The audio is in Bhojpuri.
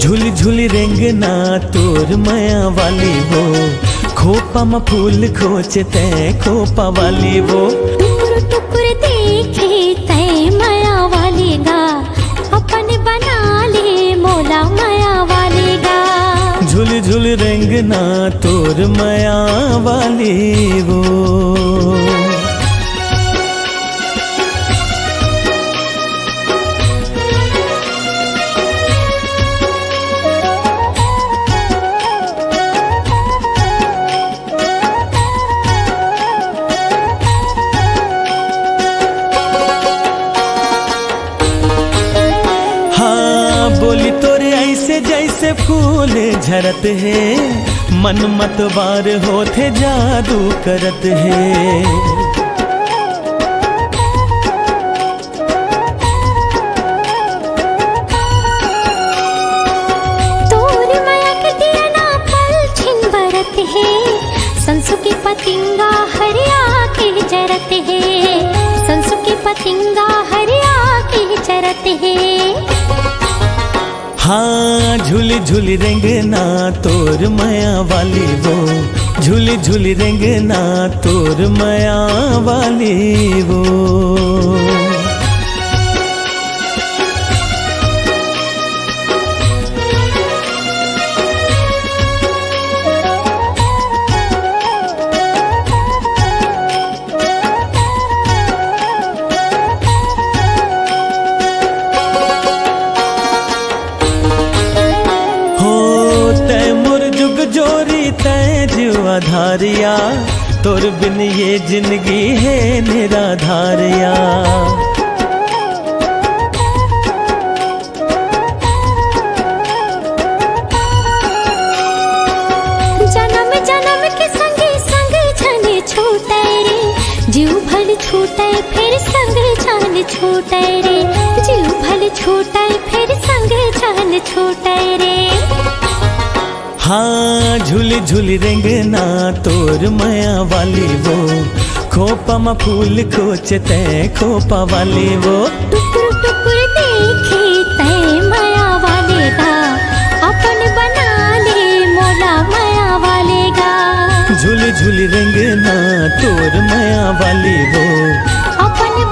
झूली झूली रेंगना तोर माया वाली वो, खोपा में फूल खोचते खोपा वाली वो। टुकुर टुकुर देखे तय माया वाली गा, अपन बना ले मोला माया वाली गा। झूली झूली रेंगना तोर माया वाली वो। बोली तोरे ऐसे जैसे फूल झरत है, मन मतवार होते जादू करत है। तोरी माया के दिया ना पल छिन बरत है, संसु की पतिंगा हरिया के जरत है, संसु की पतिंगा हरिया के जरत है। हाँ झूली झूली रेंगना तोर माया वाली वो, झूली झूली रेंगना तोर माया वाली वो। जोरी तय जुआ धारिया, तोर बिन ये जिंदगी है निराधारिया। जन्म जन्म के संग संग छन छूटे रे, जीव भल छूटे फिर संग छन छूटे रे, जीव भल छूटे फिर संग छन छूटे रे। हाँ झूली झूली रेंगना तोर माया वाली वो, खोपा में फूल खोचते खोपा वाली वो। टुकुर टुकुर देखे तय माया वाले गा, अपन बना ले मोला माया वाले गा। झूली झूली रेंगना तोर माया वाली वो, अपन